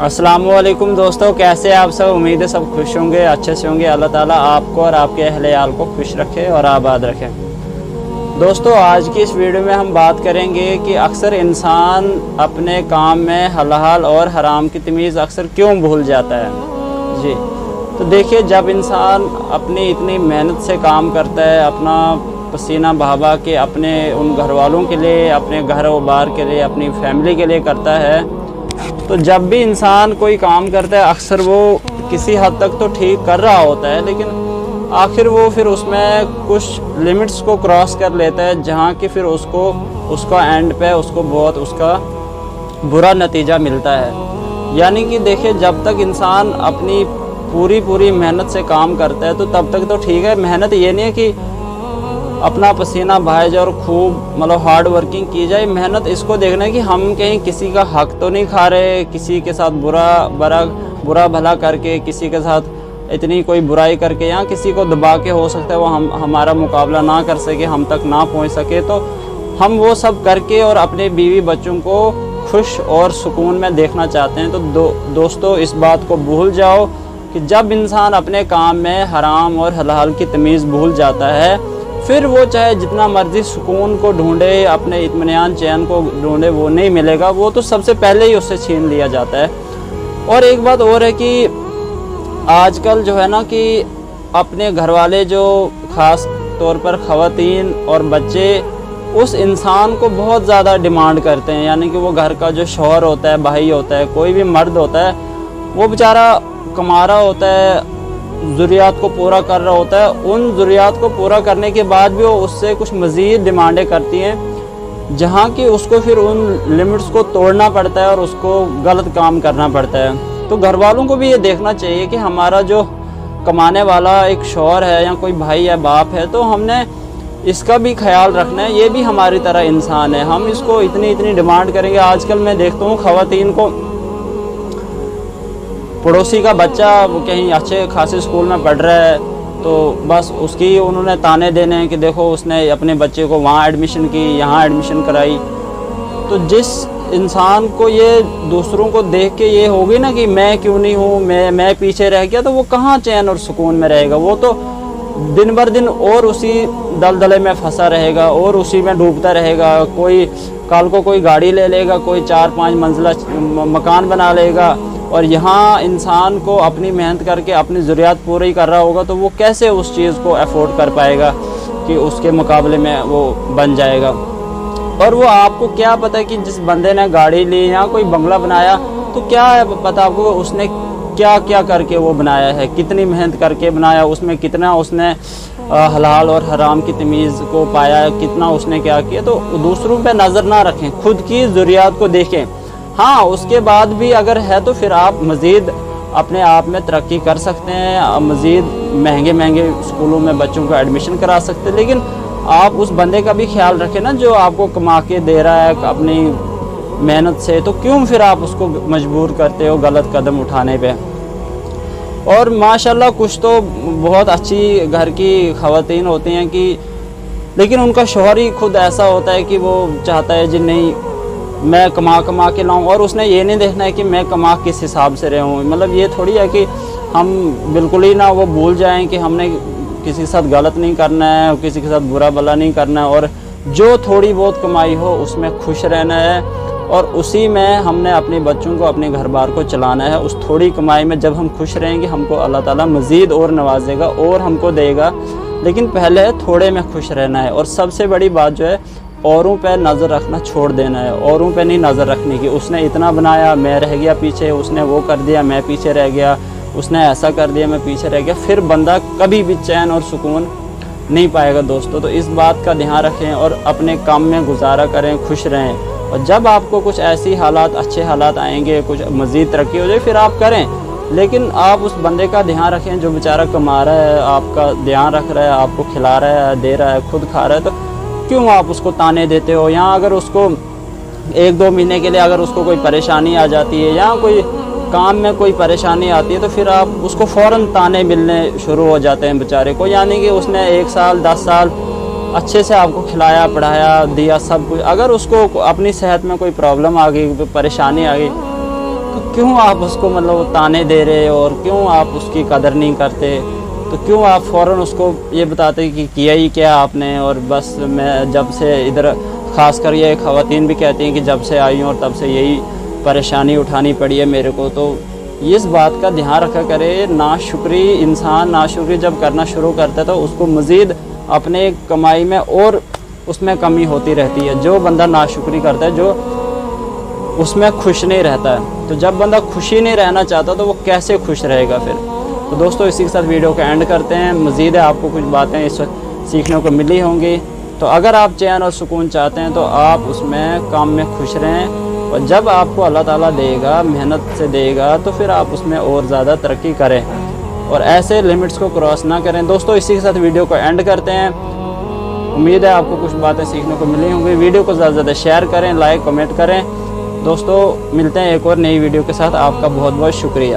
अस्सलाम वालेकुम दोस्तों, कैसे आप सब। उम्मीद है सब खुश होंगे, अच्छे से होंगे। अल्लाह ताला आपको और आपके अहले-याल को खुश रखे और आबाद रखे। दोस्तों, आज की इस वीडियो में हम बात करेंगे कि अक्सर इंसान अपने काम में हलाल और हराम की तमीज़ अक्सर क्यों भूल जाता है। जी, तो देखिए, जब इंसान अपनी इतनी मेहनत से काम करता है, अपना पसीना बहा के अपने उन घर वालों के लिए, अपने घर व बार के लिए, अपनी फैमिली के लिए करता है, तो जब भी इंसान कोई काम करता है अक्सर वो किसी हद तक तो ठीक कर रहा होता है, लेकिन आखिर वो फिर उसमें कुछ लिमिट्स को क्रॉस कर लेता है, जहाँ कि फिर उसको उसका एंड पे उसको बहुत उसका बुरा नतीजा मिलता है। यानी कि देखिए, जब तक इंसान अपनी पूरी मेहनत से काम करता है तो तब तक तो ठीक है। मेहनत ये नहीं है कि अपना पसीना बहाया जाए और खूब मतलब हार्ड वर्किंग की जाए। मेहनत इसको देखना है कि हम कहीं किसी का हक तो नहीं खा रहे, किसी के साथ बुरा भला करके, किसी के साथ इतनी कोई बुराई करके, या किसी को दबा के हो सकता है वो हमारा मुकाबला ना कर सके, हम तक ना पहुंच सके। तो हम वो सब करके और अपने बीवी बच्चों को खुश और सुकून में देखना चाहते हैं। तो दोस्तों, इस बात को भूल जाओ कि जब इंसान अपने काम में हराम और हलाल की तमीज़ भूल जाता है, फिर वो चाहे जितना मर्जी सुकून को ढूंढे, अपने इत्मीनान चैन को ढूंढे, वो नहीं मिलेगा। वो तो सबसे पहले ही उससे छीन लिया जाता है। और एक बात और है कि आजकल जो है ना कि अपने घर वाले, जो ख़ास तौर पर ख़वातीन और बच्चे, उस इंसान को बहुत ज़्यादा डिमांड करते हैं। यानी कि वो घर का जो शौहर होता है, भाई होता है, कोई भी मर्द होता है, वो बेचारा कमा रहा होता है, ज़रूरियात को पूरा कर रहा होता है। उन ज़रूरियात को पूरा करने के बाद भी वो उससे कुछ मज़ीद डिमांडें करती हैं, जहाँ कि उसको फिर उन लिमिट्स को तोड़ना पड़ता है और उसको गलत काम करना पड़ता है। तो घर वालों को भी ये देखना चाहिए कि हमारा जो कमाने वाला एक शौहर है या कोई भाई या बाप है, तो हमने इसका भी ख्याल रखना है। ये भी हमारी तरह इंसान है। हम इसको इतनी डिमांड करेंगे। आजकल मैं देखता हूँ ख़वातीन को, पड़ोसी का बच्चा वो कहीं अच्छे खासे स्कूल में पढ़ रहा है, तो बस उसकी उन्होंने ताने देने हैं कि देखो उसने अपने बच्चे को वहाँ एडमिशन की, यहाँ एडमिशन कराई। तो जिस इंसान को ये दूसरों को देख के ये होगी ना कि मैं क्यों नहीं हूँ, मैं पीछे रह गया, तो वो कहाँ चैन और सुकून में रहेगा। वो तो दिन भर दिन और उसी दलदले में फंसा रहेगा और उसी में डूबता रहेगा। कोई कल को कोई गाड़ी ले लेगा, कोई 4-5 मंजिला मकान बना लेगा, और यहाँ इंसान को अपनी मेहनत करके अपनी ज़रूरियात पूरी कर रहा होगा, तो वो कैसे उस चीज़ को अफोर्ड कर पाएगा कि उसके मुकाबले में वो बन जाएगा। और वो आपको क्या पता है कि जिस बंदे ने गाड़ी ली या कोई बंगला बनाया, तो क्या है पता आपको उसने क्या करके वो बनाया है, कितनी मेहनत करके बनाया, उसमें कितना उसने हलाल और हराम की तमीज़ को पाया, कितना उसने क्या किया। तो दूसरों पे नज़र ना रखें, खुद की ज़रूरियात को देखें। हाँ, उसके बाद भी अगर है तो फिर आप मज़ीद अपने आप में तरक्की कर सकते हैं, मज़ीद महंगे स्कूलों में बच्चों को एडमिशन करा सकते हैं। लेकिन आप उस बंदे का भी ख्याल रखें ना, जो आपको कमा के दे रहा है अपनी मेहनत से, तो क्यों फिर आप उसको मजबूर करते हो गलत कदम उठाने पे। और माशाल्लाह कुछ तो बहुत अच्छी घर की ख़वातीन होती हैं कि, लेकिन उनका शौहर ही खुद ऐसा होता है कि वो चाहता है जी नहीं, मैं कमा के लाऊं, और उसने ये नहीं देखना है कि मैं कमा किस हिसाब से रहा हूँ। मतलब ये थोड़ी है कि हम बिल्कुल ही ना वो भूल जाएं कि हमने किसी के साथ गलत नहीं करना है, किसी के साथ बुरा भला नहीं करना है, और जो थोड़ी बहुत कमाई हो उसमें खुश रहना है, और उसी में हमने अपने बच्चों को, अपने घर बार को चलाना है। उस थोड़ी कमाई में जब हम खुश रहेंगे, हमको अल्लाह ताला मज़ीद और नवाजेगा और हमको देगा। लेकिन पहले थोड़े में खुश रहना है। और सबसे बड़ी बात जो है, औरों पे नज़र रखना छोड़ देना है। औरों पे नहीं नज़र रखने की, उसने इतना बनाया मैं रह गया पीछे, उसने वो कर दिया मैं पीछे रह गया, उसने ऐसा कर दिया मैं पीछे रह गया। फिर बंदा कभी भी चैन और सुकून नहीं पाएगा दोस्तों। तो इस बात का ध्यान रखें और अपने काम में गुजारा करें, खुश रहें। और जब आपको कुछ ऐसी हालात, अच्छे हालात आएंगे, कुछ मज़ीद तरक्की हो जाए, फिर आप करें। लेकिन आप उस बंदे का ध्यान रखें जो बेचारा कमा रहा है, आपका ध्यान रख रहा है, आपको खिला रहा है, दे रहा है, खुद खा रहा है, तो क्यों आप उसको ताने देते हो। या अगर उसको 1-2 महीने के लिए अगर उसको कोई परेशानी आ जाती है या कोई काम में कोई परेशानी आती है, तो फिर आप उसको फ़ौरन ताने मिलने शुरू हो जाते हैं बेचारे को। यानी कि उसने 1 साल 10 साल अच्छे से आपको खिलाया, पढ़ाया, दिया सब कुछ, अगर उसको अपनी सेहत में कोई प्रॉब्लम आ गई, परेशानी आ गई, تو کیوں آپ اس کو مطلب تانے دے رہے اور کیوں آپ اس کی قدر نہیں کرتے؟ تو کیوں آپ فوراً اس کو یہ بتاتے کہ کیا ہی کیا آپ نے، اور بس میں جب سے ادھر خاص کر یہ خواتین بھی کہتی ہیں کہ جب سے آئی ہوں اور تب سے یہی پریشانی اٹھانی پڑی ہے میرے کو۔ تو اس بات کا دھیان رکھا کرے، ناشکری انسان ناشکری جب کرنا شروع کرتا ہے تو اس کو مزید اپنے کمائی میں اور اس میں کمی ہوتی رہتی ہے۔ جو بندہ ناشکری کرتا ہے، جو اس میں خوش نہیں رہتا ہے، تو جب بندہ خوشی نہیں رہنا چاہتا تو وہ کیسے خوش رہے گا پھر؟ تو دوستو اسی کے ساتھ ویڈیو کا اینڈ کرتے ہیں۔ مزید آپ کو کچھ باتیں اس وقت سیکھنے کو ملی ہوں گی، تو اگر آپ چین اور سکون چاہتے ہیں تو آپ اس میں کام میں خوش رہیں، اور جب آپ کو اللہ تعالیٰ دے گا، محنت سے دے گا، تو پھر آپ اس میں اور زیادہ ترقی کریں اور ایسے لمٹس کو کراس نہ کریں۔ دوستو اسی کے ساتھ ویڈیو کو اینڈ کرتے ہیں۔ امید ہے آپ کو کچھ باتیں سیکھنے کو ملی ہوں گی۔ ویڈیو کو زیادہ زیادہ شیئر کریں، لائک کمنٹ کریں۔ دوستو ملتے ہیں ایک اور نئی ویڈیو کے ساتھ۔ آپ کا بہت بہت شکریہ۔